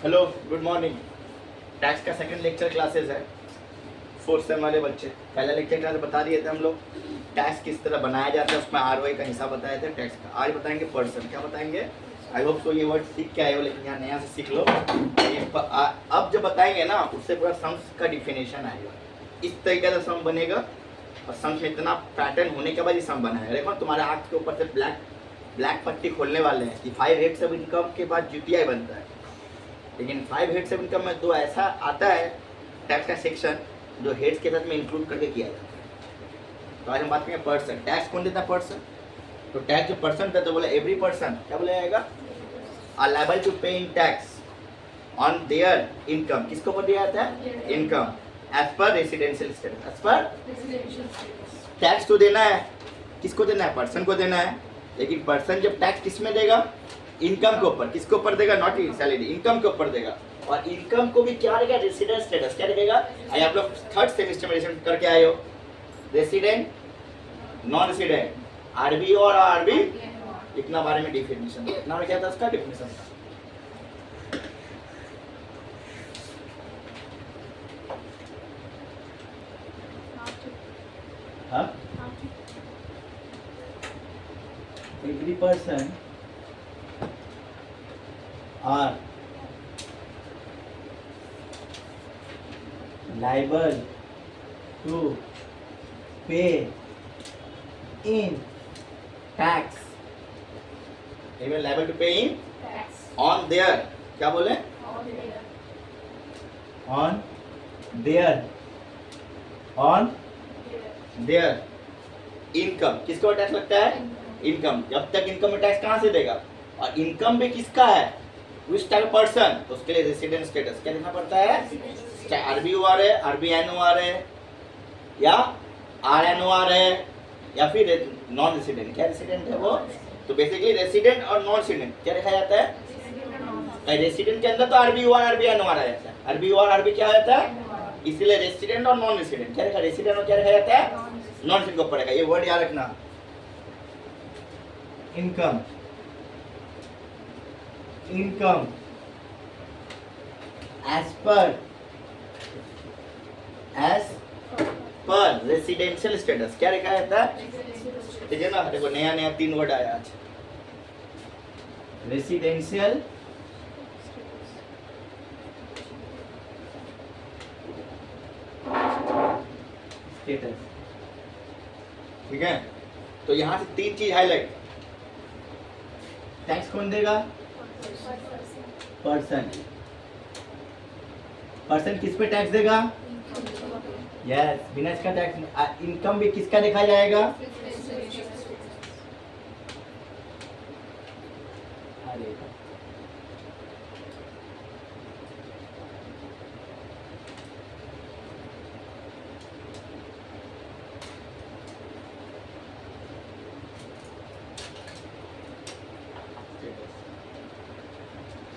Hello good morning. Tax का second lecture classes है। Fourth same वाले बच्चे पहला लेक्चर क्लास बता दिए थे हम लोग टैक्स किस तरह बनाया जाता है, उसमें आरओआई का हिसाब बताए थे टैक्स का। आज बताएंगे पर्सन। क्या बताएंगे? आई होप सो ये वर्ड सीख के आए हो, लेकिन यहाँ नया से सीख लो। अब जब बताएंगे ना उससे पूरा सम्स का डिफिनेशन आएगा। इस तरीके से सम बनेगा और सम्स में इतना पैटर्न होने के बाद ये सम बनाएगा। देखो तुम्हारे आँख के ऊपर से ब्लैक पट्टी खोलने वाले हैं कि 5 हेड्स ऑफ इनकम के बाद जीटीआई बनता है। लेकिन 5 हेड्स ऑफ इनकम में 2 ऐसा आता है टैक्स का सेक्शन जो हेड्स के साथ में इंक्लूड करके किया जाता है। तो आज हम बात करेंगे पर्सन। टैक्स कौन देता है? पर्सन। तो टैक्स जो पर्सन था तो बोला एवरी पर्सन क्या बोला जाएगा? Are liable to pay in tax on their income. किसको ऊपर दिया जाता है? Income as per residential status. As per tax तो देना है, किसको देना है? पर्सन को देना है। लेकिन पर्सन जब टैक्स किस में देगा? इनकम के ऊपर। किसके ऊपर देगा? नॉट सैलरी, इनकम के ऊपर देगा। और इनकम को भी क्या रहेगा? Resident status. क्या रहेगा? आप लोग थर्ड सेमेस्टर में रेसिडेंट करके आए हो। रेसिडेंट, नॉन रेसिडेंट, आरबी और आरबी, इतना बारे में डिफिनेशन इतना क्या था उसका डिफिनेशन था। हाँ, every person are liable to pay in tax. Even liable to pay in tax on their, क्या बोले? On their income। किसको टैक्स लगता है? इनकम। जब तक इनकम में टैक्स कहाँ से देगा? और इनकम भी किसका है? Which type person? तो उसके लिए रेसिडेंट स्टेटस क्या देना पड़ता है? चाहे आरबीओआर है, आरबीएनओआर है, या आरएनओआर है, या फिर नॉन रेसिडेंट। क्या रेसिडेंट है वो? तो बेसिकली रेसिडेंट और नॉन रेसिडेंट क्या देखा जाता है? रेसिडेंट के अंदर तो आरबीओआर आरबीएनओआर आ जाता है। आरबीओआर आरबी क्या हो जाता है? इसीलिए रेसिडेंट और नॉन रेसिडेंट क्या देखा? रेसिडेंट और क्या देखा जाता है? नॉन रेसिडेंट को पड़ेगा। ये वर्ड याद रखना। Income as per residential status क्या लिखा जाता है? ठीक है ना? देखो नया 3 वर्ड आया आज। Residential status. ठीक है, तो यहां से 3 चीज हाईलाइट। टैक्स कौन देगा? पर्सन। पर्सन किस पे टैक्स देगा? यस, बिना इसका टैक्स। इनकम भी किसका देखा जाएगा? अरे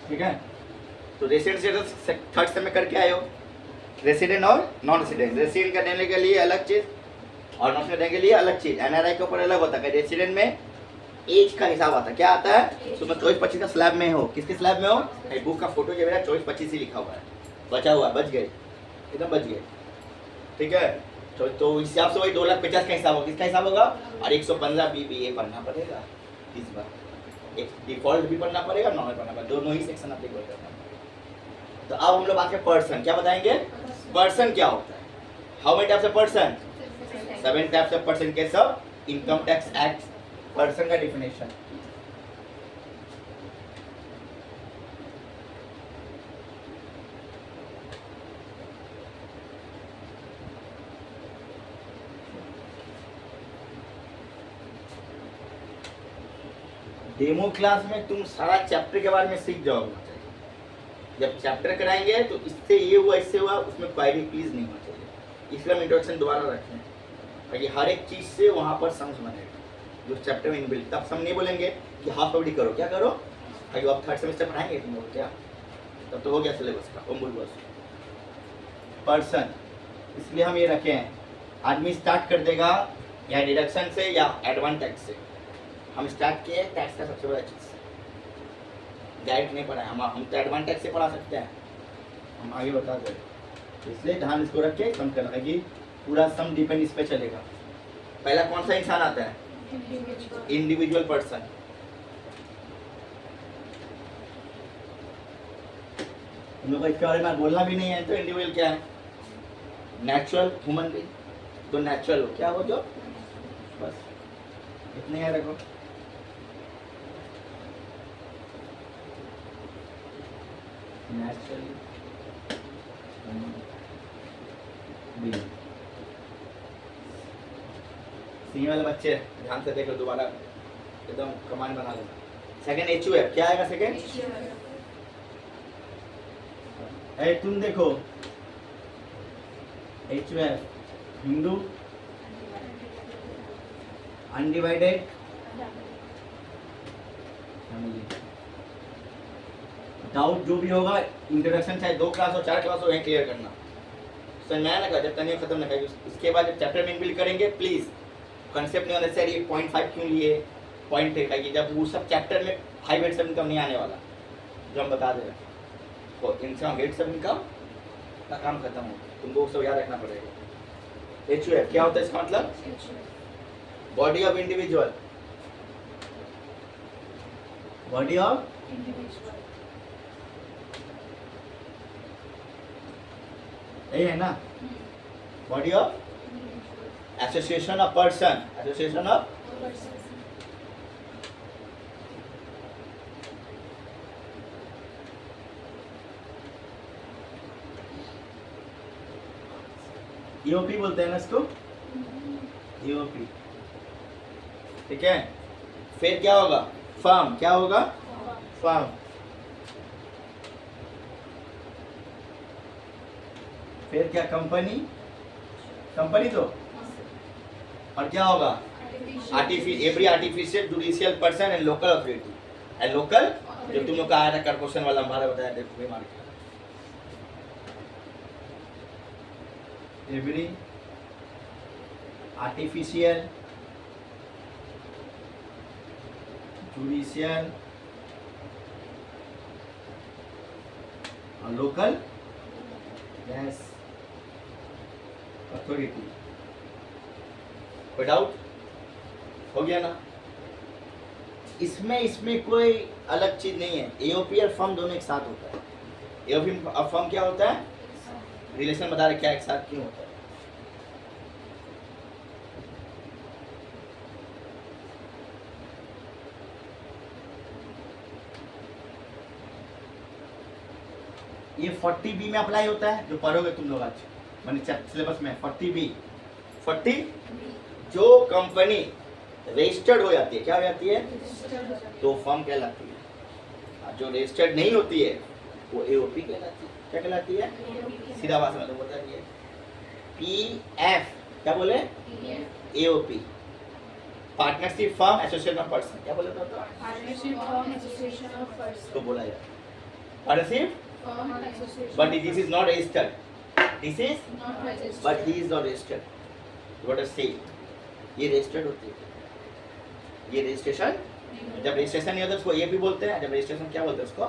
ठीक है, तो रेसिडेंट स्टेटस थर्ड सेम में करके आए हो। रेसिडेंट और नॉन रेसिडेंट। रेसिडेंट का देने के लिए अलग चीज और नॉन रेसिडेंट के लिए अलग चीज। एनआरआई के ऊपर अलग होता है। रेसिडेंट में एज का हिसाब आता है। क्या आता है? तो मैं 24-25 का स्लैब में हो। किसके स्लैब में हो? बुक का फोटो जो मेरा 24-25 ही लिखा हुआ है। बचा हुआ, बच गए, एकदम बच गए। ठीक है, तो इस हिसाब से वही 2,50,000 का हिसाब होगा। किसका हिसाब होगा? और 115 बीबीए पढ़ना पड़ेगा इस बार। एक डिफॉल्ट भी पढ़ना पड़ेगा, नॉर्मल पढ़ना पड़ेगा, दोनों ही सेक्शन अप्लीकेबल करना पड़ेगा। तो अब हम लोग बात करें पर्सन। क्या बताएंगे? पर्सन क्या होता है? How many types of person? 7 types of person. Case of income tax act. Person का डिफिनेशन। डेमो क्लास में तुम सारा चैप्टर के बारे में सीख जाओगे। जब चैप्टर कराएंगे तो इससे ये हुआ, इससे हुआ, उसमें क्वायरी प्लीज नहीं होना चाहिए। इसलिए हम इंट्रोडक्शन दोबारा रखें ताकि हर एक चीज से वहां पर समझ बनेगा जो चैप्टर में इनबिल्ट। तब हम नहीं बोलेंगे कि हाफ पढ़ी करो। क्या करो? ताकि आप थर्ड सेमेस्टर पढ़ाएंगे तुम लोग क्या, तब तो हो गया सिलेबस का। ओम बुल पर्सन, इसलिए हम ये रखे हैं। आदमी स्टार्ट कर देगा या डिडक्शन से या एडवांस टैक्स से। हम स्टार्ट किए टैक्स का सबसे बड़ा चीज डायरेक्ट नहीं पढ़ाए, हम तो एडवांटेज से पढ़ा सकते हैं, हम आगे बता दें, इसलिए ध्यान इसको रख के सम करना कि पूरा सम डिपेंड इस पे चलेगा। पहला कौन सा इंसान आता है? Individual person. तुम लोग को इसके बारे में बोलना भी नहीं है तो इंडिविजुअल क्या है? Natural human being. तो नेचुरल हो क्या हो जो, बस इतने याद रखो। नेचुरली सी वाले बच्चे ध्यान से देख लो, दोबारा एकदम कमांड बना लेना। सेकंड एच है, क्या आएगा सेकंड? ए तुम देखो एच है हिंदू अनडिवाइडेड फैमिली। डाउट जो भी होगा इंट्रोडक्शन चाहे 2 क्लास हो 4 क्लास हो, वहीं क्लियर करना। समझ में आया ना? जब तक नहीं खत्म ना करेंगे, उसके बाद जब चैप्टर में बिल्ड करेंगे प्लीज कंसेप्ट नहीं होने से ये 0.5 क्यों लिए, पॉइंट है कि जब वो सब चैप्टर में 5 8 7 इनकम नहीं आने वाला, जो हम बता दे रहे हैं तो इनकम 8 7 इनकम का काम खत्म हो, तुमको वो सब याद रखना पड़ेगा। एच क्या होता है इसका मतलब? Body of individual, body of यही है ना, body of association of person, association of EOP बोलते हैं ना इसको, ईओपी। ठीक है, फिर क्या होगा? फर्म। क्या होगा? फर्म। फिर क्या? कंपनी, कंपनी तो, और क्या होगा? Every artificial judicial person and local authority. And local जो तुम लोग का आया था कर क्वेश्चन वाला हमारा बताया, देखो मार्क एवरी आर्टिफिशियल जुडिशियल और लोकल यस अथॉरिटी। कोई डाउट? हो गया ना? इसमें कोई अलग चीज नहीं है। एओपी और फर्म दोनों एक साथ होता है। एओपी और फर्म क्या होता है? रिलेशन बता रहे क्या एक साथ क्यों होता है। ये 40B में अप्लाई होता है, जो पढ़ोगे तुम लोग आज मैंने सिलेबस में। 40B 40 जो कंपनी रजिस्टर्ड हो जाती है, क्या हो जाती है? तो फर्म कहलाती है। जो रजिस्टर्ड नहीं होती है वो एओपी कहलाती है। क्या कहलाती है? सीधा भाषा में तो बता दिए। पीएफ क्या बोले? AOP partnership firm association of person. क्या बोले? Partnership firm association of person तो बोला जाए partnership, but this is not registered. This is not registered. but he is not registered. What I say? ये रजिस्टर्ड होती है, ये रजिस्ट्रेशन। जब रजिस्ट्रेशन नहीं होता उसको ये भी बोलते हैं, जब रजिस्ट्रेशन क्या बोलते हैं उसको?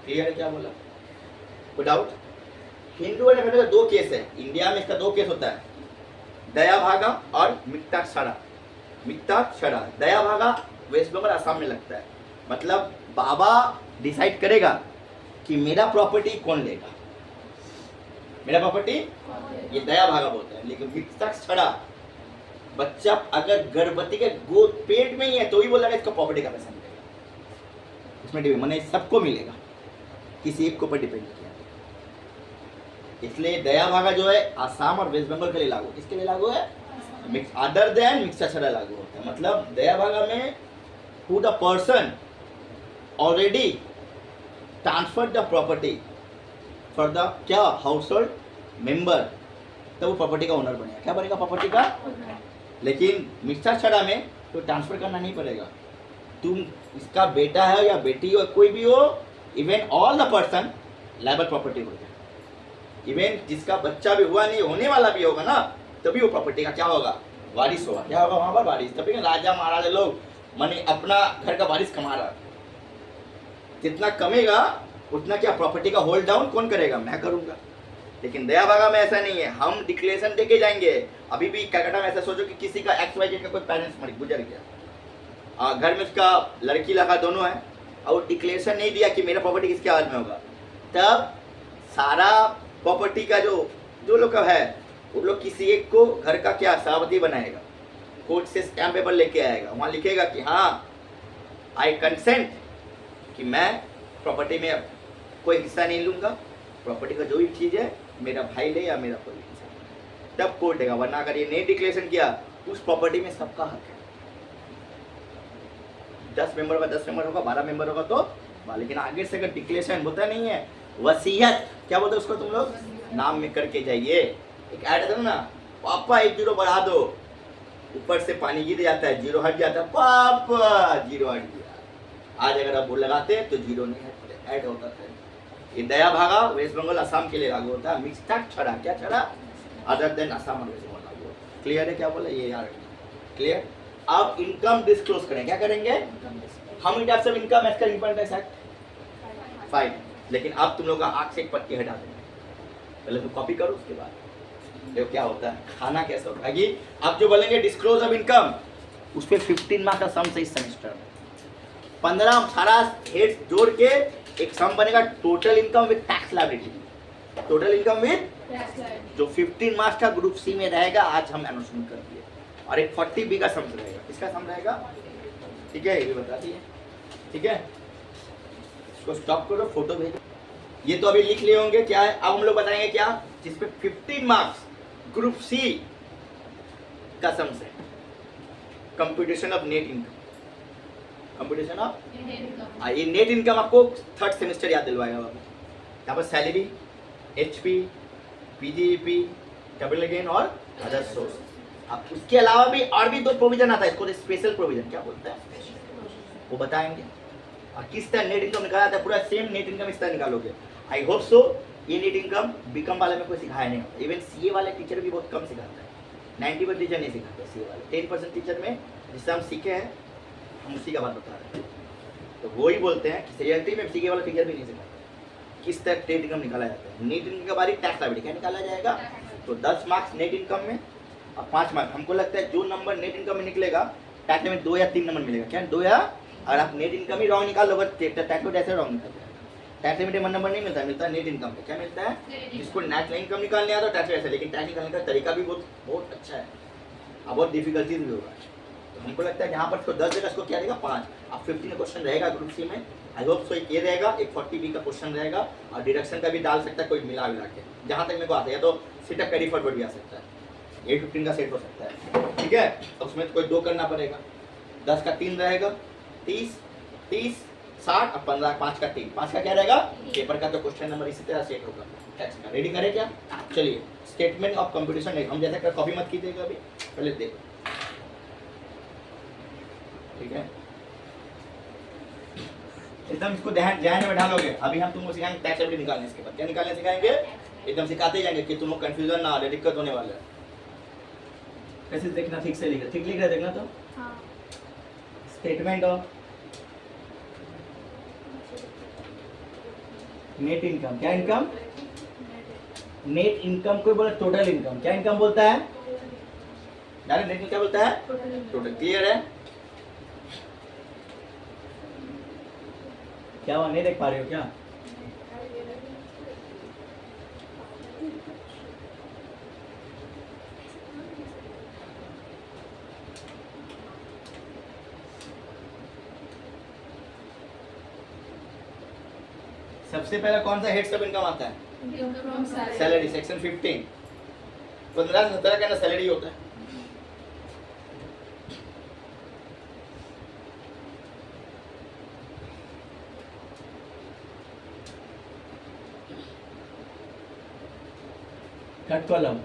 क्लियर है? क्या बोला? कोई डाउट? हिंदू और का 2 केस है इंडिया में, इसका 2 केस होता है, दया भागा और मित्ताक्षरा। मित्ताक्षरा, दया भागा वेस्ट बंगाल आसाम में लगता है। मतलब बाबा डिसाइड करेगा कि मेरा प्रॉपर्टी कौन लेगा, मेरा प्रॉपर्टी ये दया भागा बोलते हैं। लेकिन मित्ताक्षरा बच्चा अगर गर्भवती के गोद पेट में ही है तो ही बोला इसका प्रॉपर्टी का पैसा मिलेगा। इसमें डिपेंड माने सबको मिलेगा, किसी एक के ऊपर डिपेंड किया। इसलिए दया भागा जो है आसाम और वेस्ट बंगाल के लिए लागू। किसके लिए लागू है? अदर देन मित्ताक्षरा लागू होता है। मतलब दया भागा में who the person already transferred the property for the क्या household member, तब वो प्रॉपर्टी का ओनर बनेगा। क्या बनेगा? प्रॉपर्टी का। लेकिन मित्ताक्षरा में तो ट्रांसफर करना नहीं पड़ेगा। तुम इसका बेटा है या बेटी हो, कोई भी हो, even all the person liable property हो जाए। इवन जिसका बच्चा भी हुआ नहीं, होने वाला भी होगा ना, तभी वो प्रॉपर्टी का क्या होगा? वारिस होगा। क्या होगा वहाँ पर? वारिस। तभी राजा महाराजा लोग माने अपना घर का वारिस कमा रहा है। जितना कमेगा उतना क्या प्रॉपर्टी का होल्ड डाउन कौन करेगा? मैं करूंगा। लेकिन दया भागा में ऐसा नहीं है, हम डिक्लेरेशन देके जाएंगे। अभी भी कलकत्ता में ऐसा सोचो कि किसी का XYZ का कोई पेरेंट्स मर गुजर गया, घर में उसका लड़की लड़का दोनों है, और डिक्लेरेशन नहीं दिया कि मेरा प्रॉपर्टी किसके हाथ में होगा, तब सारा प्रॉपर्टी का जो लोग का है वो लोग किसी एक को घर का क्या सभापति बनाएगा, कोर्ट से स्टैम्प पेपर लेके आएगा, वहाँ लिखेगा कि हाँ आई कंसेंट कि मैं प्रॉपर्टी में कोई हिस्सा नहीं लूँगा, प्रॉपर्टी का जो भी चीज़ है मेरा भाई ले या मेरा कोई हिस्सा, तब कोर्ट देगा। वरना अगर ये नहीं डिक्लेरेशन किया उस प्रॉपर्टी में सबका हक है। 10 मेंबर होगा 10 मेंबर होगा, 12 मेंबर होगा तो, लेकिन आगे से अगर डिक्लेरेशन होता नहीं है, वसीयत क्या बोलते हैं उसको तुम लोग, नाम में करके जाइए। एक ऐड है ना, पापा 1 जीरो बढ़ा दो, ऊपर से पानी गिर जाता है, जीरो हट जाता है, पापा जीरो हट गया। आज अगर आप वो लगाते हैं तो जीरो नहीं हटते, ऐड होता है। ये दया भागा वेस्ट बंगाल असम के लिए लागू होता है, मिक्सड छड़ा, क्या छड़ा, अदर देन असम और वेस्ट बंगाल लागू। क्लियर है क्या बोला ये यार? क्लियर। अब इनकम डिस्क्लोज करें, क्या करेंगे हम? In types of income as पर इनकम टैक्स एक्ट 5। लेकिन अब तुम लोग का आंख से एक पट्टी हटा देंगे, पहले तो कॉपी करो, उसके बाद देखो क्या होता है, खाना कैसे होता है। अब जो बोलेंगे डिस्क्लोज ऑफ इनकम, उस पर 15 मार्क्स का सम से इस सेमेस्टर में 15 सारा हेड जोड़ के एक सम बनेगा, total income with tax liability, total income with जो 15 मार्क्स का ग्रुप सी में रहेगा, आज हम अनाउंसमेंट कर दिए। और एक 40 बी का सम रहेगा, इसका सम रहेगा, ठीक है, ये भी बता दिए, ठीक है। इसको स्टॉप करो, फोटो भेजो। ये तो अभी लिख लिए होंगे क्या है। अब हम लोग बताएंगे क्या, जिसपे 15 मार्क्स ग्रुप सी का सम से, computation of net income, computation of ये नेट इनकम आपको 3rd सेमेस्टर याद दिलवाएगा बाबू। यहाँ पर salary, HP, PGEP, capital gain और अदर सोर्स। अब उसके अलावा भी और भी 2 प्रोविजन आता है, इसको स्पेशल प्रोविजन क्या बोलते हैं वो बताएंगे। और किस तरह नेट इनकम निकाला जाता है, पूरा सेम नेट इनकम इस तरह निकालोगे। आई होप सो ये नेट इनकम बीकॉम वाले में कोई सिखाया नहीं होता, इवन CA वाले टीचर भी बहुत कम सिखाता है, 90% टीचर नहीं सिखाते CA वाले, 10% टीचर में जिससे हम सीखे हैं, हम उसी का बात बता रहे हैं। तो वो ही बोलते हैं कि रियलिटी में CA वाला टीचर भी नहीं सिखाते किस तरह नेट इनकम निकाला जाता है। नेट इनकम के बारे में टैक्स लायबिलिटी क्या निकाला जाएगा, तो 10 मार्क्स नेट इनकम में और 5 मार्क्स। हमको लगता है जो नंबर नेट इनकम में निकलेगा टैक्स में 2 या 3 नंबर मिलेगा, क्या 2 या, अगर आप नेट इनकम ही रॉन्ग निकाल लोगे टैक्स में ऐसे रॉन्ग निकल जाएगा। टैक्स में नंबर नहीं मिलता, मिलता है नेट इनकम पे। क्या मिलता है, जिसको नेट इनकम निकालने आता है टैक्स ऐसे, लेकिन टैक्स निकालने का तरीका भी बहुत अच्छा है, अब बहुत डिफिकल्टीज भी होगा। तो हमको लगता है कि यहाँ पर इसको 10 जगह इसको क्या रहेगा 5। अब 15 क्वेश्चन रहेगा ग्रुप सी में, आई होप सो एक ये रहेगा, एक 40 बी का क्वेश्चन रहेगा, और डिडक्शन का भी डाल सकता है कोई मिला के, जहाँ तक मेरे को आता है, या तो सीटा कैरी फॉरवर्ड भी आ सकता है, 8-15 का सेट हो सकता है, ठीक है। उसमें तो कोई 2 करना पड़ेगा, 10 का 3 रहेगा, 30, 60 और 15, 5 का 3, 5 का क्या रहेगा पेपर का, तो क्वेश्चन नंबर इसी तरह सेट होगा टैक्स का। रेडी करें क्या, चलिए स्टेटमेंट ऑफ कंप्यूटेशन हम जैसा कर, कॉपी मत कीजिएगा अभी, पहले देखो, ठीक है। एकदम इसको ध्यान में बैठा लोगे। अभी हम तुमको सिखाएंगे टैक्स लायबिलिटी निकालने, इसके बाद क्या निकालने सिखाएंगे, एकदम सिखाते जाएंगे कि तुमको कंफ्यूजन ना हो, दिक्कत होने वाला है। कैसे देखना, ठीक से लिख, ठीक लिख रहे देखना, तो स्टेटमेंट ऑफ नेट इनकम, क्या इनकम, नेट इनकम को बोला टोटल इनकम, क्या इनकम बोलता है, डायरेक्ट नेट इनकम क्या बोलता है, टोटल। क्लियर है, क्या हुआ, नहीं देख पा रहे हो क्या, सबसे पहला कौन सा हेड्स ऑफ इनकम आता है, सैलरी, सेक्शन 15, 15 से 17 का ना सैलरी होता है। कट कॉलम,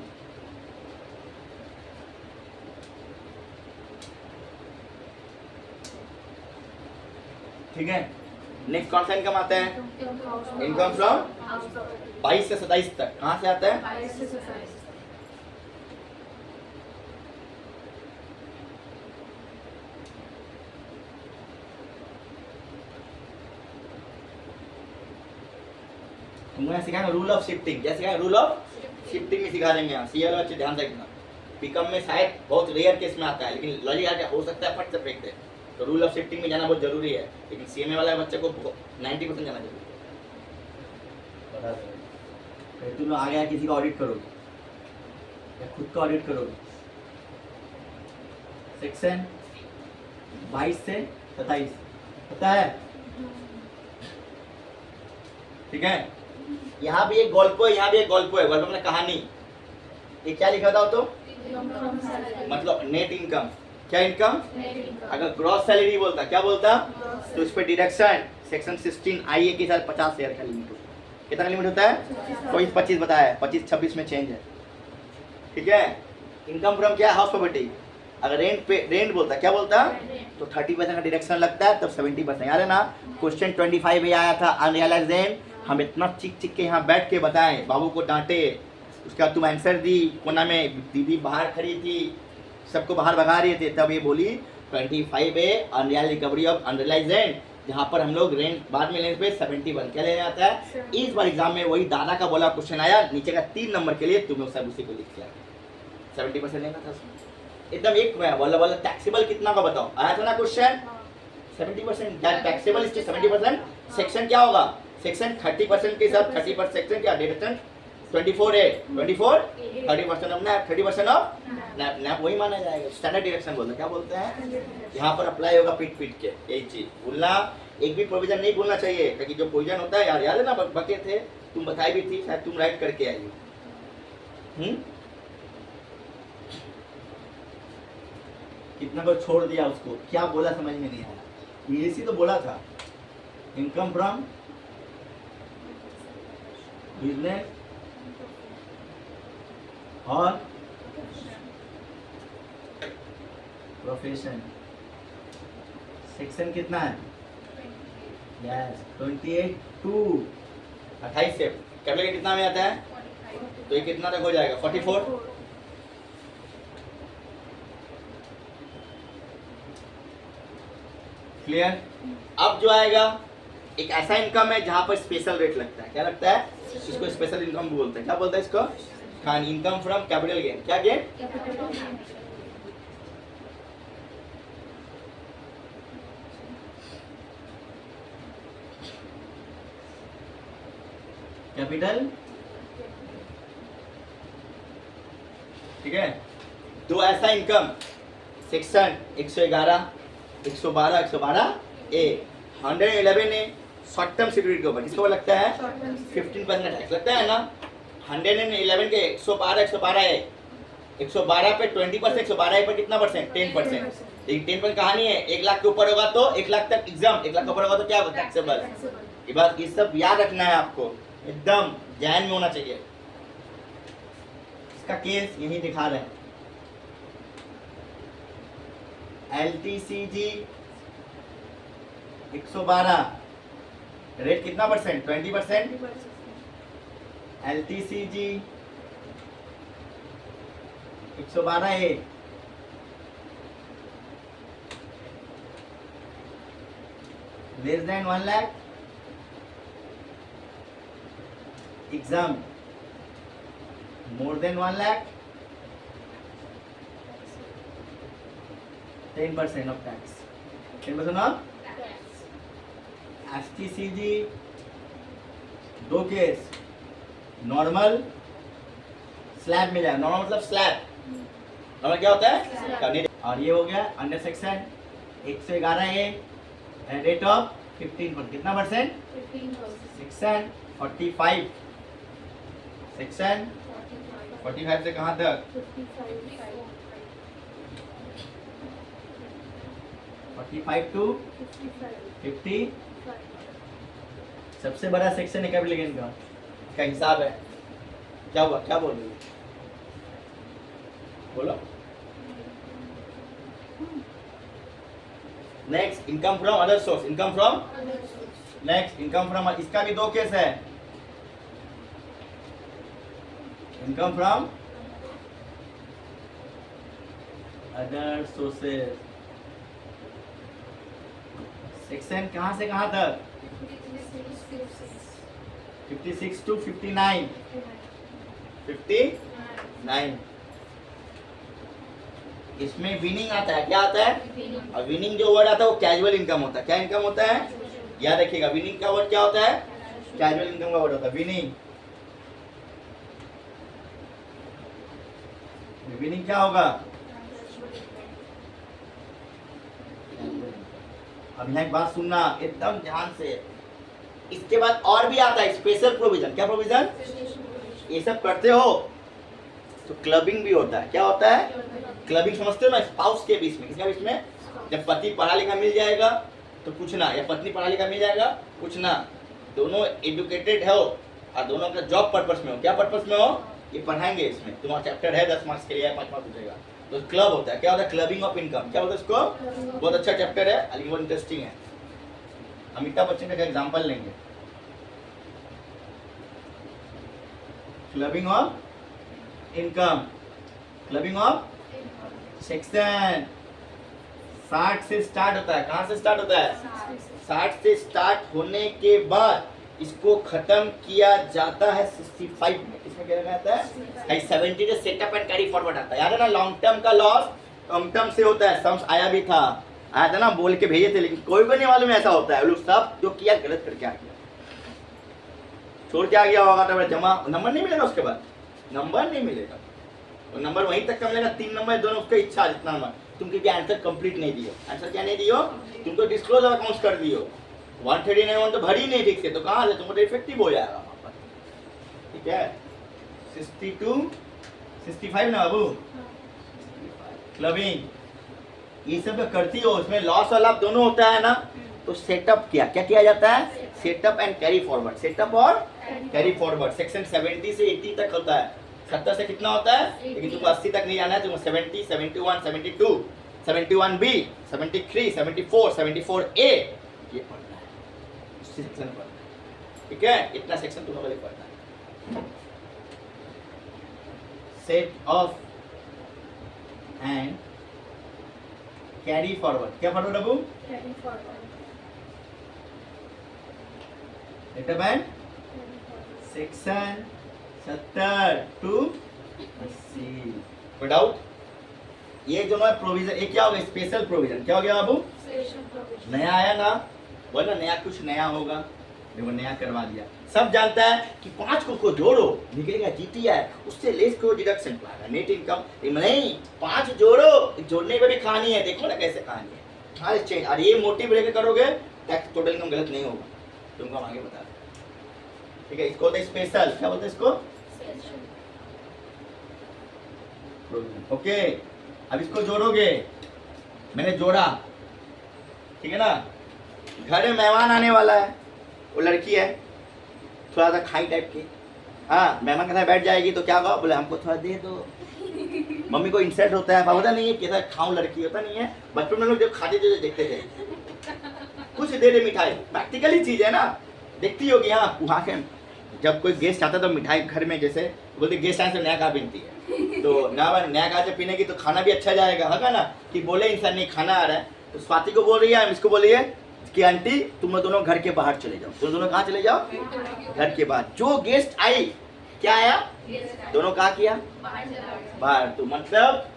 ठीक है। नेक्स्ट कौन सा इनकम आता है, इनकम फ्रॉम 22 से 27 तक, कहाँ से आता है, तुमको यहाँ सिखाएंगे रूल ऑफ शिफ्टिंग, क्या सिखाएंगे? रूल ऑफ शिफ्टिंग में सिखा देंगे यहाँ। सीएल बच्चे ध्यान रखना, बीकॉम में शायद बहुत रेयर केस में आता है, लेकिन लॉजिक आके हो सकता है फट से फेंक दे। तो रूल ऑफ शिफ्टिंग में जाना बहुत जरूरी है, लेकिन सीएमए वाला बच्चे को 90% जाना जरूरी है। बता दो तुम लोग आगे आके किसी का ऑडिट करोगे या खुद का ऑडिट करोगे? सेक्शन 22 से 27 पता है? ठीक है, यहाँ भी एक गल्प है, यहाँ भी एक गल्प है। गल्प में कहानी, ये क्या लिखा था? तो मतलब नेट इनकम, क्या इनकम? अगर ग्रॉस सैलरी बोलता, क्या बोलता? तो इस पे डिडक्शन सेक्शन 16 आईए के साथ 50 शेयर का लिमिट होता है। कितना लिमिट होता है? कोई 25 बताया है, 25-26 में चेंज है। ठीक है, इनकम फ्रॉम क्या? House property. अगर रेंट पे, रेंट बोलता, क्या बोलता? तो 30% का डिडक्शन लगता है, तब 70%। याद है ना? क्वेश्चन 25 में आया था अनरियलाइज्ड रेंट। हम इतना चिक चिक के यहाँ बैठ के बताएं, बाबू को डांटे, उसके बाद तुम आंसर दी, कोना में दीदी बाहर खड़ी थी, सबको बाहर भगा रहे थे, तब ये बोली 25 है unreal recovery of unrealised rent, जहाँ पर हम लोग रेंट बाद में लेने पे 71 क्या लेने आता है। इस बार एग्जाम में वही दादा का बोला क्वेश्चन आया, नीचे का 3 नंबर के लिए तुम लोग सब उसी को लिख के आए। 70% लेना था एकदम। एक बोला टैक्सेबल कितना का बताओ, आया था ना क्वेश्चन? 70%। टैक्सेबल इसके 70%। सेक्शन क्या होगा? सेक्शन 30% के साथ 30% सेक्शन क्या? डिडक्शन 24 है, 24 30% of nap, 30% of nap. Nap वही माना जाएगा, स्टैंडर्ड डिडक्शन बोलते हैं। क्या बोलते हैं? यहाँ पर अप्लाई होगा पीट पीट के। यही चीज भूलना, एक भी प्रोविजन नहीं भूलना चाहिए, क्योंकि जो प्रोविजन होता है यार, याद है ना? बके थे, तुम बताई भी थी, शायद तुम राइट करके आई हो। कितना को छोड़ दिया उसको, क्या बोला समझ में नहीं आया। इसी तो बोला था, इनकम फ्रॉम बिजनेस और प्रोफेशन। सेक्शन कितना है? यस 28 से कैपिटल कितना में आता है? तो ये कितना तक हो जाएगा? 44। क्लियर? अब जो आएगा एक ऐसा इनकम है जहां पर स्पेशल रेट लगता है। क्या लगता है? इसको स्पेशल इनकम भी बोलते हैं। क्या बोलते हैं इसको? Khan income from capital gain. क्या गेन? कैपिटल। ठीक है, दो ऐसा इनकम सेक्शन 111 112 ए 111 ए शॉर्ट टर्म सिक्योरिटी के ऊपर किसको लगता है? 15% टैक्स लगता है ना। 111 के 112 है, 112 पे 20%, 112 पे कितना परसेंट? 10%। लेकिन 10% कहाँ नहीं है? 1 लाख के ऊपर होगा तो 1 लाख तक एग्जाम, 1 लाख के ऊपर होगा तो क्या टैक्सेबल। ये बात, ये सब याद रखना है आपको, एकदम ध्यान में होना चाहिए। इसका केस यही दिखा रहे हैं। LTCG 112 रेट कितना परसेंट? 20%। LTCG 112 है, less than 1 lakh exempt, more than 1 lakh 10% of tax, 10% of. STCG 2 case, normal slab मिल जाएगा। नॉर्मल मतलब स्लैब, नॉर्मल क्या होता है? और ये हो गया under section 111 a rate of 15%। कितना परसेंट? 15%। सेक्शन 45, सेक्शन 45 से कहाँ तक? 45 टू 50। सबसे बड़ा सेक्शन है कैपिटल गेन का हिसाब है। क्या हुआ? क्या बोल रही हो? बोलो। Next income from other source, income from next income from, इसका भी 2 केस है। Income from other sources, section कहां से कहां तक? 56 to 59, 59। इसमें विनिंग आता है, क्या आता है? और विनिंग जो वर्ड आता है वो कैजुअल इनकम होता है। क्या इनकम होता है? याद रखिएगा, विनिंग का वर्ड क्या होता है? कैजुअल इनकम का वर्ड होता है विनिंग। विनिंग क्या होगा? अब यहाँ एक बात सुनना एकदम ध्यान से। इसके बाद और भी आता है स्पेशल प्रोविजन। क्या प्रोविजन? ये सब करते हो तो क्लबिंग भी होता है। क्या होता है? क्लबिंग समझते हो ना, स्पाउस के बीच में। किसके बीच में? जब पति पढ़ा लिखा मिल जाएगा तो पूछना, या पत्नी पढ़ा लिखा मिल जाएगा पूछना, दोनों एजुकेटेड हो और दोनों का जॉब पर्पस में हो। क्या पर्पस में हो? ये पढ़ाएंगे इसमें। तुम्हारा चैप्टर है 10 मार्क्स के लिए, 5 मार्क्स पूछेगा तो क्लब होता है। क्या होता है? Clubbing of income. क्या होता है इसको? बहुत अच्छा चैप्टर है, लेकिन बहुत इंटरेस्टिंग है। अमिताभ बच्चन का एग्जाम्पल लेंगे। Clubbing of income, clubbing of section 60 से स्टार्ट होता है। कहाँ से स्टार्ट होता है? 60 से स्टार्ट होने के बाद इसको खत्म किया जाता है 65 में। इसमें क्या रहता है? 70 से सेटअप एंड कैरी फॉरवर्ड आता है। याद है ना, लॉन्ग टर्म का लॉस लॉन्ग टर्म से होता है। सम्स आया भी था, आया था ना, बोल के भेजे थे, लेकिन कोई भी नहीं मालूम ऐसा होता है। लोग सब जो किया गलत करके आ गया, छोड़ के आ गया होगा तो जमा नंबर नहीं मिलेगा। उसके बाद नंबर नहीं मिलेगा, तो नंबर वहीं तक का मिलेगा। 3 नंबर दोनों उसका इच्छा जितना नंबर तुम, क्योंकि आंसर कंप्लीट नहीं दियो। आंसर क्या नहीं दियो? तुमको डिस्क्लोज अकाउंट्स कर दियो। 139 तो भरी नहीं ठीक से, तो कहाँ से तुमको इफेक्टिव हो जाएगा वहाँ पर। ठीक है, 62 65 ना बाबू। क्लबिंग ये सब करती हो, उसमें लॉस और लाभ दोनों होता है ना। तो सेटअप क्या किया जाता है? Setup and carry forward. Setup और कैरी फॉरवर्ड सेक्शन 70 से 80 तक होता है। 70 से कितना होता है? लेकिन तुमको 80 तक नहीं जाना है। तुमको 70, 71, 72, 71B, 73, 74, 74A ये पढ़ना है। इसी सेक्शन में पढ़ना है। ठीक है, इतना सेक्शन तुम्हें पहले पढ़ना है। Set of and carry forward. क्या पढ़ो Dabboo? Carry forward. Setup and section 70 to 80। कोई डाउट? ये जो है प्रोविजन, ये क्या होगा? Special provision. क्या हो गया बाबू? Special provision. नया आया ना, बोला नया कुछ नया होगा, देखो नया करवा दिया। सब जानता है कि 5 को जोड़ो निकलेगा जीटीआई, उससे लेस करो डिडक्शन पाएगा नेट इनकम। नहीं, 5 जोड़ो, जोड़ने पे भी कहानी है, देखो ना कैसे कहानी है। हाँ चेंज, और ये मोटिव लेके करोगे टैक्स टोटल इनकम गलत नहीं होगा। तुमको हम आगे बता दें। ठीक है, इसको बोलते हैं स्पेशल। क्या बोलते हैं इसको? Special. ओके, अब इसको जोड़ोगे। मैंने जोड़ा, ठीक है ना। घर में मेहमान आने वाला है, वो लड़की है थोड़ा सा खाई टाइप की। हाँ, मेहमान के साथ बैठ जाएगी तो क्या होगा? बोले हमको थोड़ा दे दो। मम्मी को इंसल्ट होता है, पता नहीं है कैसा खाऊं लड़की, होता नहीं है। बचपन में लोग जब खाते थे तो देखते थे, कुछ दे दे मिठाई, प्रैक्टिकली चीज है ना। देखती होगी। हाँ, वहाँ के जब कोई गेस्ट आता तो मिठाई घर में, जैसे बोलते गेस्ट आने से नया कहा पीती है, तो नया कहा से पीने की तो खाना भी अच्छा जाएगा, है ना। कि बोले इंसान नहीं खाना आ रहा है, तो स्वाति को बोल रही है, इसको बोल रही है कि आंटी तुम दोनों घर के बाहर चले जाओ। तुम दोनों कहाँ चले जाओ? घर के बाहर। जो गेस्ट आई, क्या आया? दोनों कहाँ किया? बाहर। तो मतलब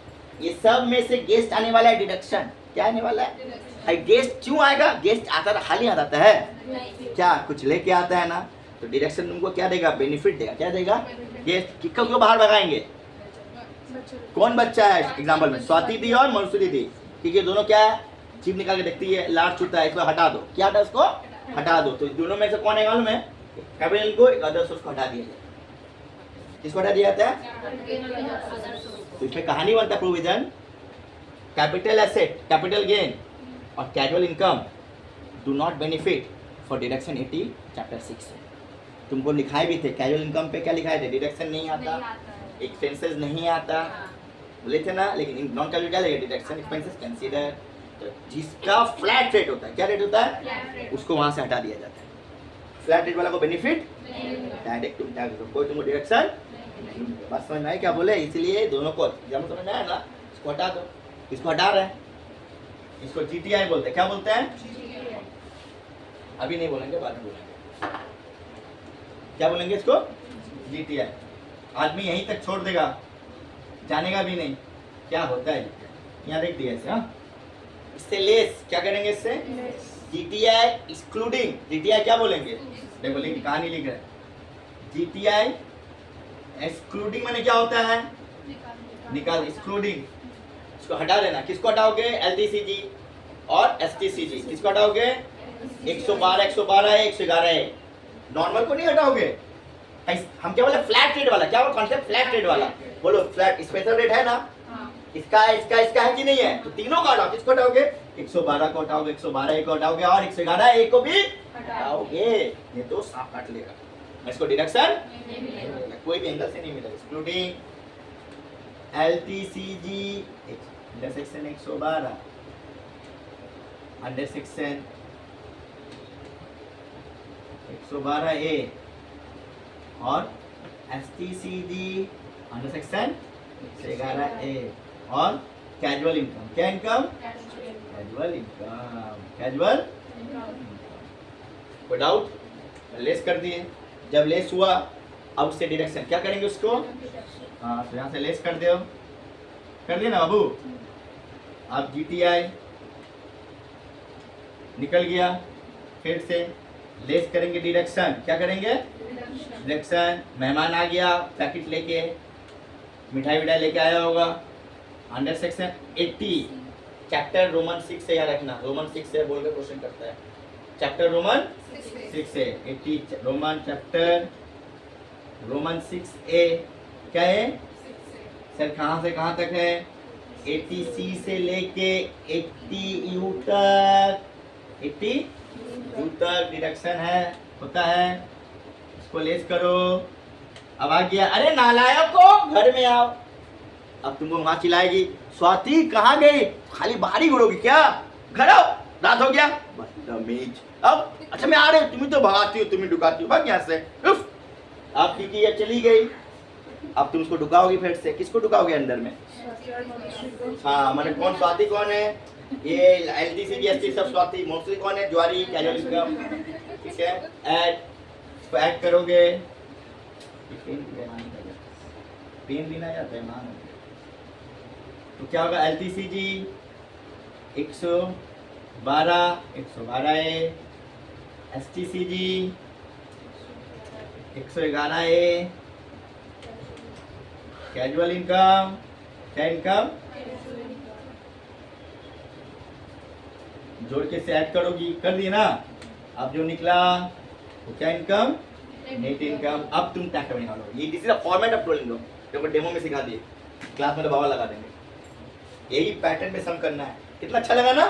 ये सब में से गेस्ट आने वाला है डिडक्शन। क्या आने वाला है? गेस्ट क्यों आएगा? गेस्ट आता है खाली आ जाता है क्या? कुछ लेके आता है ना। तो डिडक्शन तुमको क्या देगा? बेनिफिट देगा। क्या देगा? गेस्ट किसको क्यों बाहर भगाएंगे? कौन बच्चा है एग्जाम्पल में? स्वाति दी और मनुष्य दी। क्योंकि दोनों क्या है? जीभ निकाल के देखती है, लाड़ छूता है, इसको हटा दो। क्या हटा? उसको हटा दो। तो दोनों में से कौन है मालूम है? कैपिटल को, एक अदर्स उसको हटा दिया जाता है। किसको हटा दिया जाता है? तो इसमें कहानी बनता है provision. Capital asset, capital gain और casual income do not benefit for deduction 80 chapter 6 से। तुमको लिखाए भी थे कैजुअल इनकम पे, क्या लिखाए थे? डिडक्शन नहीं आता, एक्सपेंसेस नहीं आता, बोले थे ना। लेकिन नॉन कैजुअल क्या लगेगा? Deduction expenses consider. तो जिसका फ्लैट रेट होता है, क्या रेट होता है? उसको वहां से हटा दिया जाता है। फ्लैट रेट वाला को बेनिफिट, डायरेक्ट तुम टैक्स दो, कोई तुमको डिडक्शन नहीं। बात समझ में आई क्या बोले? इसलिए दोनों को जब समझ में आया ना, इसको हटा दो। इसको हटा रहे हैं, इसको जीटीआई बोलते हैं। क्या बोलते हैं? अभी नहीं बोलेंगे, बाद में बोलेंगे। क्या बोलेंगे इसको? GTI। आदमी यहीं तक छोड़ देगा, जानेगा भी नहीं क्या होता है। यहाँ देख दिया ऐसे। हाँ, इससे लेस क्या करेंगे? इससे GTI एक्सक्लूडिंग। GTI क्या बोलेंगे? देखो लिख, कहानी लिख रहे हैं। GTI एक्सक्लूडिंग माने क्या होता है? निकाल। एक्सक्लूडिंग इसको हटा देना। किसको हटाओगे? LTCG और STCG। किसको हटाओगे? 112 है, 111 है। नॉर्मल को नहीं हटाओगे। हम क्या बोले? फ्लैट रेट वाला। क्या वो कॉन्सेप्ट? फ्लैट रेट वाला। बोलो फ्लैट स्पेशल रेट है ना? इसका है कि नहीं है? तो तीनों को हटाओ। किसको हटाओगे? 112 को हटाओगे, 112 को हटाओगे और 111 को भी हटाओगे। ये तो सांप काट लेगा। इसको डिडक्शन कोई भी एंगल से नहीं मिलेगा। Excluding LTCG intersection 112 under section 112A और STCG अंडर सेक्शन 111A और कैजुअल इनकम। क्या इनकम? Casual income. कैजुअल कोई डाउट? लेस कर दिए। जब लेस हुआ अब उससे डिडक्शन क्या करेंगे उसको? हाँ, तो यहाँ से लेस कर दो। कर दिया ना बाबू? अब GTI निकल गया, फिर से लेस करेंगे डिडक्शन। क्या करेंगे? डिडक्शन। मेहमान आ गया पैकेट लेके, मिठाई विठाई लेके आया होगा। अंडर सेक्शन 80 चैप्टर रोमन 6 से याद रखना। रोमन 6 से बोल के क्वेश्चन करता है। चैप्टर रोमन 6 से 80 रोमन चैप्टर रोमन 6A क्या है सर? कहाँ से कहाँ तक है? 80C से लेके 80U तक। 80U तक डिडक्शन है, होता है। इसको लेस करो। अब आ गया। अरे नालायको, घर में आओ। अब तुमको वहां चिल्लाएगी, स्वाति कहाँ गई? खाली बाहर ही घूरोगी क्या? घर आओ, रात हो गया। बदतमीज। अब अच्छा मैं आ रही हूँ, तुम ही तो भगाती हो, तुम ही डुकाती हो, भाग यहाँ से। उफ। अब क्योंकि ये चली गई, अब तुम उसको डुकाओगी फिर से। किसको डुकाओगे अंदर में? हाँ, मैंने कौन? स्वाति कौन है? ये LTCG ST सब स्वाति। मोस्टली कौन है? ज्वारी, कैजुअल इनकम। ठीक है, ऐड। इसको ऐड करोगे। पेन भी ना जाता है मान। तो क्या होगा? LTCG 112A, STCG 111A, casual income. क्या इनकम? जोड़ के से ऐड करोगी। कर दी ना? अब जो निकला वो क्या इनकम? Net income. अब तुम टैक्स निकालो। ये this is the format of rolling. देखो डेमो में सिखा दिए, क्लास में तो बाबा लगा देंगे। यही पैटर्न पे सम करना है। कितना अच्छा लगा ना?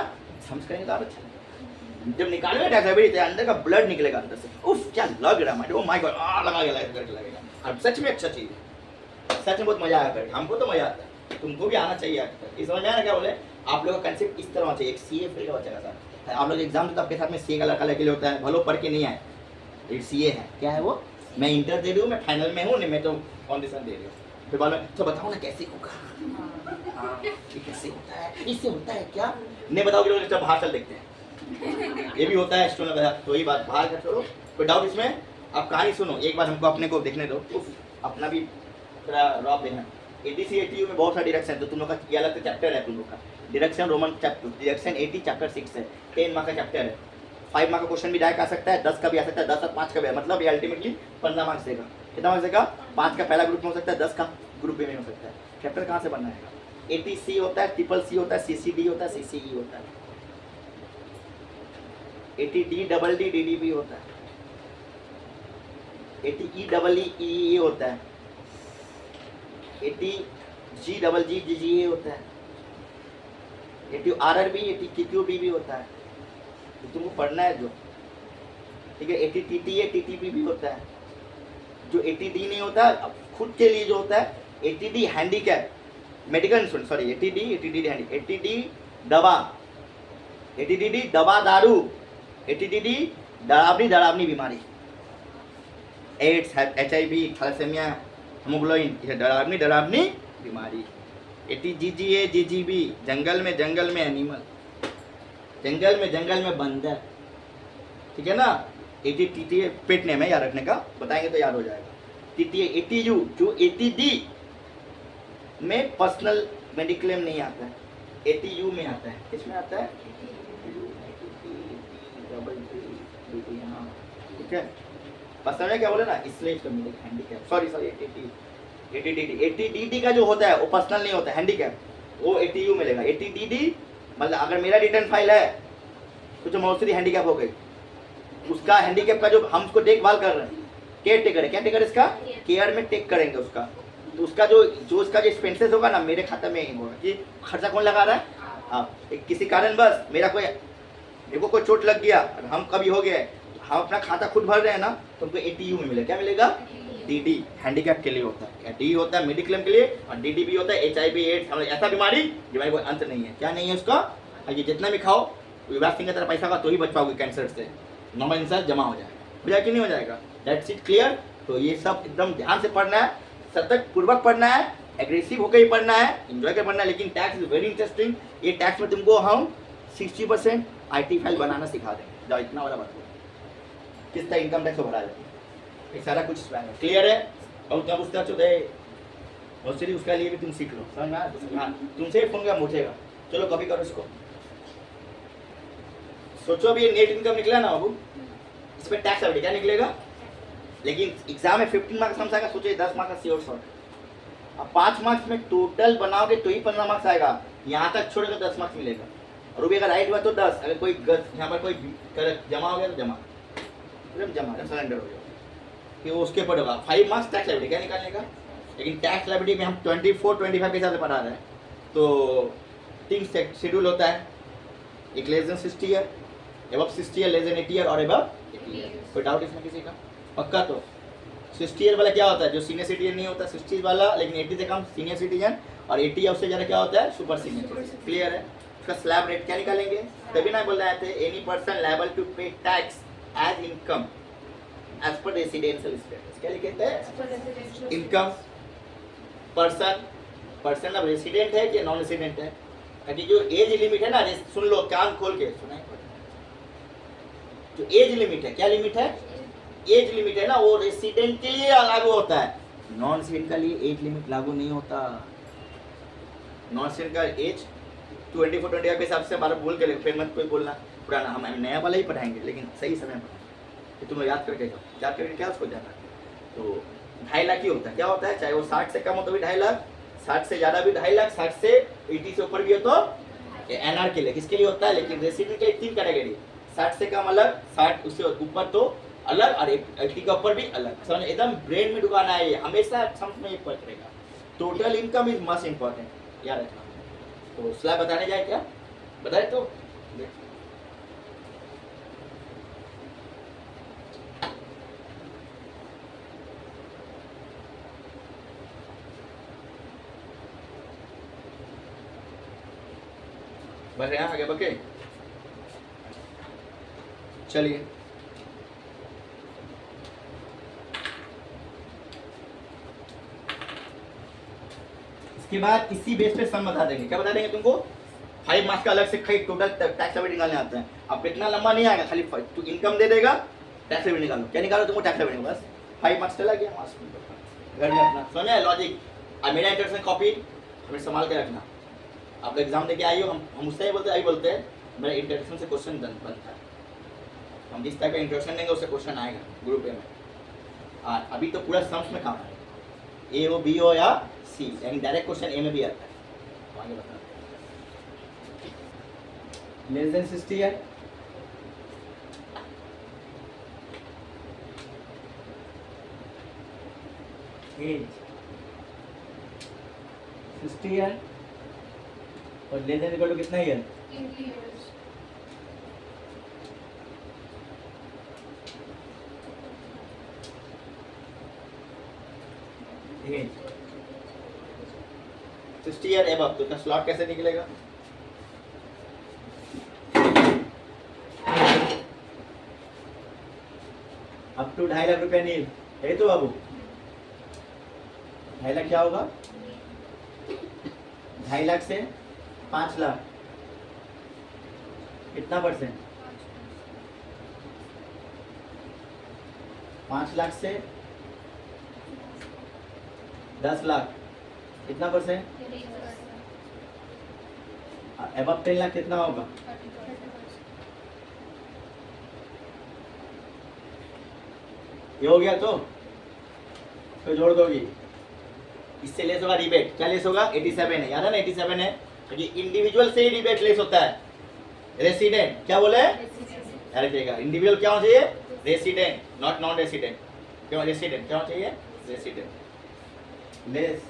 समझ करेंगे तो और अच्छा लगेगा। जब निकालोगे टैक्स एबिलिटी अंदर का ब्लड निकलेगा अंदर से। उफ क्या लग रहा है। ओह माय गॉड, लगा गया, लगेगा। और सच में अच्छा चीज है, सच में बहुत मजा आया करके। हमको तो मजा आता है, तुमको भी आना चाहिए। इस समझ में आया ना क्या बोले? आप लोगों का कंसेप्ट इस तरह होना चाहिए। एक CA फील्ड का बच्चा का साथ आप लोग एग्जाम तो आपके साथ में CA का लड़का लेके होता है, भलो पढ़ के नहीं आए। एक CA है, क्या है वो? मैं इंटर दे रही हूँ, मैं फाइनल में हूँ, नहीं मैं तो फाउंडेशन दे रही हूँ। फिर बोलो तो बताओ ना कैसे होगा? ये कैसे होता है? इससे होता है क्या? नहीं बताओगे लोग, जब बाहर चल देखते हैं। ये भी होता है स्टूडेंट में। तो ये बात बाहर का छोड़ो, कोई डाउट इसमें? आप कहानी सुनो एक बार, हमको अपने को देखने दो। अपना भी थोड़ा रॉब देना। ATC ATU में बहुत सारा डिडक्शन, तो तुम लोग का ये अलग चैप्टर है। तुम लोग का deduction Roman chapter deduction 80 chapter 6 है। 10 मार्क का चैप्टर है। 5 मार्क का क्वेश्चन भी डायरेक्ट आ सकता है, 10 का भी आ सकता है, 10 और 5 का भी है। मतलब ये अल्टीमेटली 15 मार्क्स देगा। कितना मार्क्स देगा? 5 का पहला ग्रुप में हो सकता है, 10 का ग्रुप में हो सकता है। चैप्टर कहाँ से बनना है? ATC होता है, CCC होता है, CCD होता है, CCE होता है, ATD डबल D DDB होता है, ATE डबल EE होता है, ATG डबल G GGA होता है, ATRRB ATQB भी होता है। तो तुमको पढ़ना है जो, ठीक है। ATTTA TTP भी होता है। जो ATD नहीं होता खुद के लिए जो होता है, ATD handicap medical insurance, sorry ATD दवा, ATD दवा दारू, ATD डरावनी बीमारी, एड्स, HIV, थैलेसेमिया, हेमोग्लोबिन, ये डरावनी बीमारी। ATGGA GGB जंगल में एनिमल, जंगल में बंदर, ठीक है ना। ATTT पेट नेम है याद रखने का, बताएंगे तो याद हो जाएगा। TTA ATU जो ATD में पर्सनल मेडिक्लेम नहीं आता है, ATU में आता है। किसमें आता है? ठीक है, पर्सनल में क्या बोले ना, इसलिए इसको मिले हैंडीकैप, सॉरी ATDD का जो होता है वो पर्सनल नहीं होता है, हैंडीकैप, वो ATU मिलेगा। ATDD मतलब अगर मेरा रिटर्न फाइल है कुछ मौसरी हैंडीकैप हो गई, उसका हैंडीकैप का जो हम उसको देखभाल कर रहे हैं, केयर टेकर है, क्या टेकर इसका केयर में टेक करेंगे उसका, तो उसका जो इसका जो एक्सपेंसेस होगा ना मेरे खाते में ही होगा। कि खर्चा कौन लगा रहा है? आप। किसी कारण बस मेरा मेरे को कोई चोट लग गया, हम कभी हो गया, हम अपना खाता खुद भर रहे हैं ना, तो उनको ATU में मिलेगा। क्या मिलेगा? DD हैंडीकैप के लिए होता है, D होता है मेडिक्लेम के लिए, और DD भी होता है HIV एड्स, ऐसा बीमारी जिसमें कोई अंत नहीं है। क्या नहीं है उसका? ये जितना भी खाओ युवराज सिंह की तरह पैसा का तो ही बच पाओगे कैंसर से, नॉर्मल इंसान जमा हो जाएगा। हो जाएगा कि नहीं हो जाएगा? That's it, clear. तो ये सब एकदम ध्यान से पढ़ना है, सतर्क पूर्वक पढ़ना है, एग्रेसिव होकर ही पढ़ना है, एंजॉय कर पढ़ना है। लेकिन टैक्स इज वेरी इंटरेस्टिंग। ये टैक्स में तुमको हम 60% IT फाइल बनाना सिखा देंगे। जाओ इतना वाला बात किस तरह इनकम टैक्स को भरा जाए, ये सारा कुछ क्लियर है। और क्या पूछता है और चलिए उसका लिए भी तुम सीख लो, समझ में आया? तुमसे फोन का पूछेगा, चलो कॉपी करो इसको। सोचो अभी ये नेट इनकम निकला ना बाबू, इस पर टैक्स अभी क्या निकलेगा, लेकिन एग्जाम में 15 मार्क्स समझ आएगा। सोचिए 10 मार्क्स का श्योर शॉर्ट, अब 5 मार्क्स में टोटल बनाओगे तो ही 15 मार्क्स आएगा, यहाँ तक छोड़ेगा 10 मार्क्स मिलेगा। और वो भी अगर राइट हुआ तो 10, अगर कोई यहाँ पर कोई जमा हो गया तो जमा सरेंडर हो जाएगा, कि वो उसके ऊपर होगा। 5 मार्क्स टैक्स लाइबिलिटी क्या निकालने का, लेकिन टैक्स लाइबिलिटी में हम 24-25 के हिसाब से पढ़ा रहे हैं। तो 3 शेड्यूल होता है, एक less than 60 year, above 60 year, less than 80 year और एबव 80 ईयर। कोई डाउट इसमें किसी का? पक्का? तो 60 ईयर वाला क्या होता है? जो सीनियर सिटीजन नहीं होता 60 वाला, लेकिन 80 से कम सीनियर सिटीजन, और 80 या उससे ज़्यादा क्या होता है? Super senior. क्लियर है? उसका स्लैब रेट क्या निकालेंगे? तभी ना बोल रहे थे any person liable to pay tax as income as per residential status. क्या लिखते हैं? इनकम पर्सन अब रेसिडेंट है कि नॉन रेसिडेंट है, ताकि जो एज लिमिट है ना, सुन लो कान खोल के सुनाई, जो एज लिमिट है, क्या लिमिट है? एज लिमिट है ना, वो रेसिडेंट के लिए लागू होता है, नॉन रेसिडेंट के लिए एज लिमिट लागू नहीं होता। नॉन रेसिडेंट का एज 24-25 के हिसाब से हमारा बोल के, फिर मत कोई बोलना पुराना, हम नया वाला ही पढ़ाएंगे, लेकिन सही समय पर तो तुम याद करके जाओ, याद करके क्या उसको जाना। तो 2.5 लाख ही होता है। क्या होता है? चाहे वो 60 से कम हो तो भी 2.5 लाख, 60 से ज़्यादा भी 2.5 लाख, 60 से 80 से ऊपर भी हो तो NR के लिए, किसके लिए होता है? लेकिन रेसिडेंट के लिए 3 कैटेगरी, 60 से कम अलग, 60 उससे ऊपर तो अलग, और 80 के ऊपर भी अलग। समझ, एकदम ब्रेन में ढुकाना है ये, हमेशा समझ में एक पड़ेगा। Total income is must important, याद रखना। तो स्लैब बताने जाए क्या? बताए तो बढ़ रहे हैं आगे बढ़ के, चलिए। इसके बाद इसी बेस पे सम बता देंगे। क्या बता देंगे तुमको? 5 मार्क्स का अलग से खाई टोटल टैक्स लाइबिलिटी निकालने आता है। अब इतना लंबा नहीं आएगा, खाली तू इनकम दे देगा, टैक्स लाइबिलिटी निकालो। क्या निकालो तुमको? Tax liability. बस 5 मार्क्स चला गया, मार्क्स घर में अपना समझे लॉजिक। अब मेरा इंट्रोडक्शन कॉपी हमें संभाल के रखना। आप एग्जाम देके आई हो, हम उससे ही बोलते हैं मेरा इंट्रोडक्शन से क्वेश्चन बनता है। हम जिस टाइप का इंट्रोडक्शन देंगे उससे क्वेश्चन आएगा ग्रुप ए में। और अभी तो पूरा सम्स में काम है, ए हो, बी हो या सी, यानी डायरेक्ट क्वेश्चन ए में भी आता है। तो आगे बता, लेस देन 60 है, एज 60 है, और लेस देन इक्वल टू कितना ही है? 80 years. एज 60 ईयर एबव, तो इसका स्लॉट कैसे निकलेगा? अप टू 2.5 लाख रुपया नील है तो बाबू। 2.5 लाख क्या होगा? 2.5 लाख से 5 लाख कितना %? 5 लाख से 10 लाख कितना परसेंट? अबव 10 लाख कितना होगा? ये हो गया तो जोड़ दोगी, इससे लेस होगा रिबेट। क्या लेस होगा? 87 है, याद है ना 87 है, क्योंकि इंडिविजुअल से ही रिबेट लेस होता है। रेसिडेंट क्या बोले? रखिएगा इंडिविजुअल क्या होना चाहिए? Resident, not non resident. क्यों रेसिडेंट क्या होना चाहिए? रेसिडेंट। लेस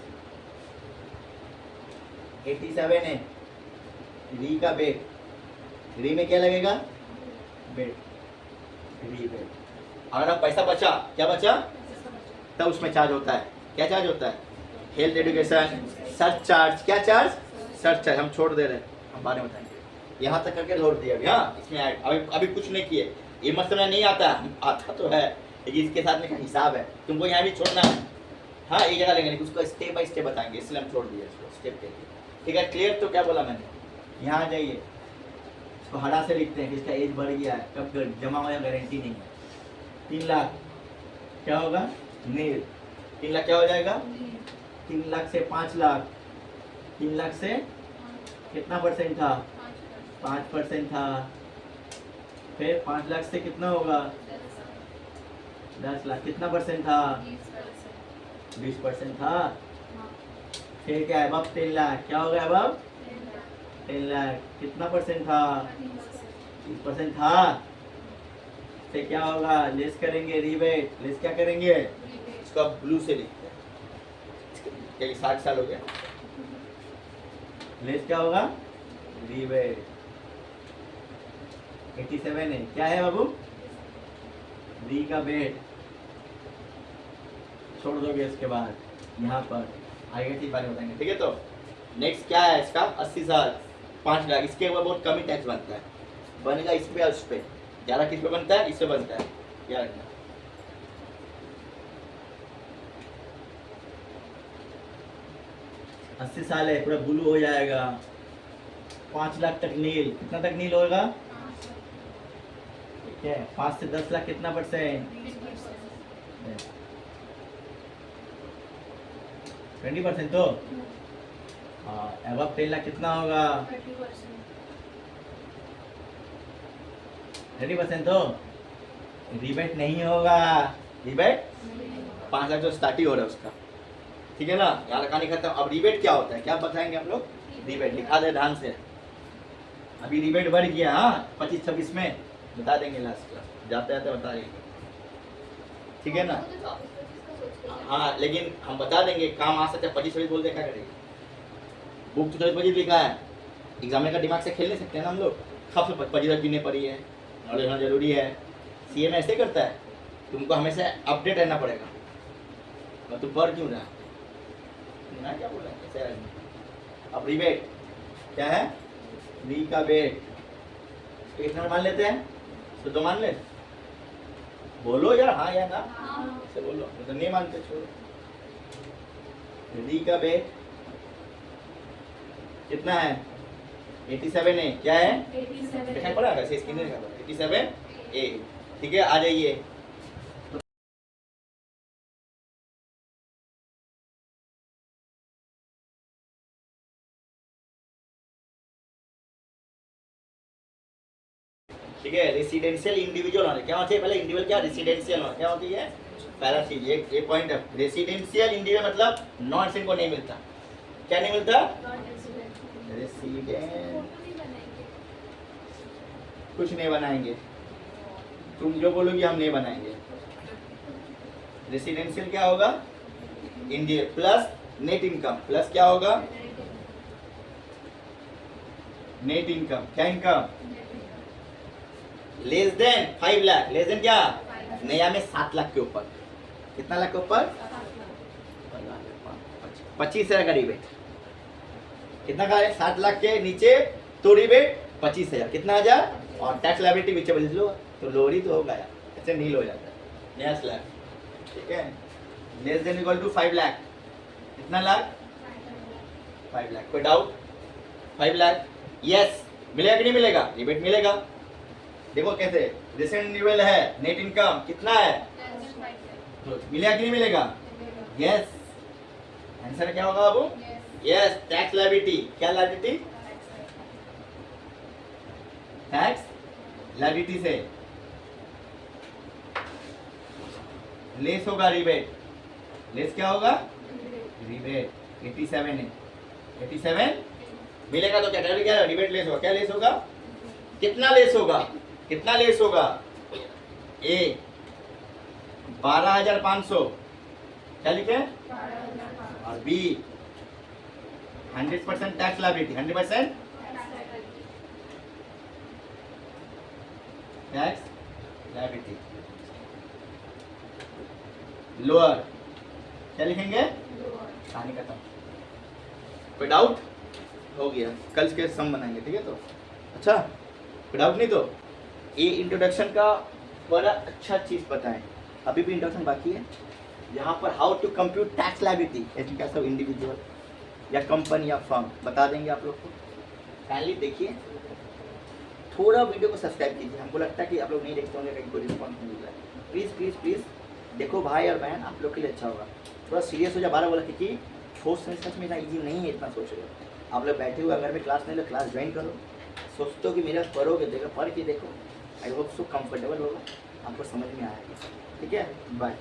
87 है, री का बेट, री में क्या लगेगा? बेट, री बेट। अगर अब पैसा बचा, क्या बचा? तब उसमें चार्ज होता है। क्या चार्ज होता है? Health education search charge. क्या चार्ज? Search charge. हम छोड़ दे रहे हैं, हम बाद में बताएंगे। यहाँ तक करके छोड़ दिया अभी। हाँ इसमें अभी कुछ नहीं किए, ये मत समझना नहीं आता, आता तो है लेकिन इसके साथ में का हिसाब है, तुमको यहाँ भी छोड़ना है। हाँ एक जगह लेंगे लेकिन उसको स्टेप बाय स्टेप बताएंगे, इसलिए हम छोड़ दिए इसको स्टेप के लिए। ठीक है क्लियर? तो क्या बोला मैंने, यहाँ आ जाइए, इसको हरा से लिखते हैं कि इसका एज बढ़ गया है, कब जमा होगा गारंटी नहीं है। 3 लाख क्या होगा? नील। 3 लाख क्या हो जाएगा? 3 लाख से 5 लाख, 3 लाख से कितना परसेंट था? 5% था। फिर 5 लाख से कितना होगा? 10 लाख, कितना परसेंट था? 20% था। फिर क्या है? अब 10 लाख क्या हो गया? अब 10 लाख कितना परसेंट था? 20% था। फिर क्या होगा? लेस करेंगे रिबेट। लेस क्या करेंगे? इसको ब्लू से लिखते हैं, क्या 60 साल हो गया। लेस क्या होगा? रिबेट। 87 है, क्या है बाबू? री का बेट छोड़ दोगे, इसके बाद यहाँ पर आगे चीज बारे में बताएंगे। ठीक है तो नेक्स्ट क्या है इसका? 80 साल 5 लाख। इसके ऊपर बहुत कम ही टैक्स बनता है, बनेगा इस पे और उस पे, ज़्यादा किस पे बनता है? इससे बनता है, याद रखना। अस्सी साल है, पूरा ब्लू हो जाएगा। 5 लाख तक नील, कितना तक नील होगा? ठीक है। 5 से 10 लाख कितना परसेंट? 20%। तो अब 10 लाख कितना होगा? 30%। तो रिबेट नहीं होगा, रिबेट 5 लाख जो स्टार्ट ही हो रहा है उसका। ठीक है ना, यहाँ कहानी खत्म। अब रिबेट क्या होता है, क्या बताएंगे हम लोग? रिबेट लिखा दे ध्यान से। अभी रिबेट बढ़ गया, हाँ 25-26 में बता देंगे, लास्ट क्लास जाते जाते बता देंगे। ठीक है ना? हाँ लेकिन हम बता देंगे, काम आ सकता है। 25-26 बोल दे क्या करेंगे? बुक तो 25 लिखा है, एग्जाम का दिमाग से खेल नहीं सकते हैं ना हम लोग। कब से 25 पीने पड़ी है, नॉलेज होना जरूरी है। सीएम ऐसे करता है, तुमको हमेशा अपडेट रहना पड़ेगा। और तुम पढ़ क्यों रहा? क्या बोल रहे हैं? अब रिबेट क्या है? री का बेट कितना मान लेते हैं? तो मान ले, बोलो यार हाँ या ना से बोलो, तो नहीं मानते छोड़ो। री का बेट कितना है? 87 है। क्या है? 87 पड़ा है, 87 ए। ठीक है आ जाइए। ठीक है, रेसिडेंशियल इंडिविजुअल होना क्या होना चाहिए? पहले इंडिविजुअल क्या, रेसिडेंशियल होना क्या होती है? पहला चीज ये पॉइंट है। रेसिडेंशियल इंडिविजुअल मतलब नॉन रेसिडेंट को नहीं मिलता। क्या नहीं मिलता? रेसिडेंट कुछ नहीं बनाएंगे, तुम जो बोलोगी हम नहीं बनाएंगे। रेसिडेंशियल क्या होगा? India plus net income, plus क्या होगा? Net income. क्या income? Less than 5 lakh. Less than क्या? नया में 7 लाख के ऊपर। कितना लाख के ऊपर? 25,000 का रिबेट। कितना का है? 7 लाख के नीचे तो रिबेट 25,000। कितना हजार? और टैक्स लायबिलिटी पीछे बदल लो तो लोरी तो होगा यार, ऐसे नील हो जाता है। नया स्लैब। ठीक है, less than equal to 5 lakh. कितना लाख? 5 लाख। कोई डाउट? 5 लाख यस मिलेगा कि नहीं मिलेगा? रिबेट मिलेगा। देखो कैसे रिसेंट लेवल है। नेट इनकम कितना है? मिलेगा कि नहीं मिलेगा? यस, आंसर क्या होगा बाबू? Yes, tax liability. क्या लायबिलिटी? टैक्स लायबिलिटी से लेस होगा रिबेट। लेस क्या होगा? रिबेट। 87 है, 87 मिलेगा तो कैटेगरी क्या है? रिबेट लेस होगा। क्या लेस होगा? कितना लेस होगा? कितना लेस होगा? ए 12,500, क्या लिखे? और B 100% tax liability, 100% tax liability. Lower क्या लिखेंगे? कहानी खत्म। कोई डाउट? हो गया, कल के सम बनाएंगे, ठीक है? तो अच्छा, कोई डाउट नहीं? तो ये इंट्रोडक्शन का बड़ा अच्छा चीज़ बताएं। अभी भी इंट्रोडक्शन बाकी है। यहाँ पर how to compute tax liability as कैसे इंडिविजुअल या कंपनी या फर्म बता देंगे आप लोग को। काइंडली देखिए, थोड़ा वीडियो को सब्सक्राइब कीजिए। हमको लगता है कि आप लोग नहीं देखते होंगे, कहीं कोई रिस्पॉन्स नहीं मिल रहा है। प्लीज़ प्लीज़ प्लीज़ देखो भाई और बहन, आप लोग के लिए अच्छा होगा। थोड़ा सीरियस हो जा 12 बोला, क्योंकि फोर्थ सेमेस्टर में इतना ईजी नहीं है इतना सोच रहे हो। आप लोग बैठे हुए अगर में क्लास नहीं लो, क्लास ज्वाइन करो। सोचते हो कि मेरा पढ़ोगे, देखो पढ़ के देखो। आई होप सो कंफर्टेबल होगा, आपको समझ में आएगा। ठीक है, बाय।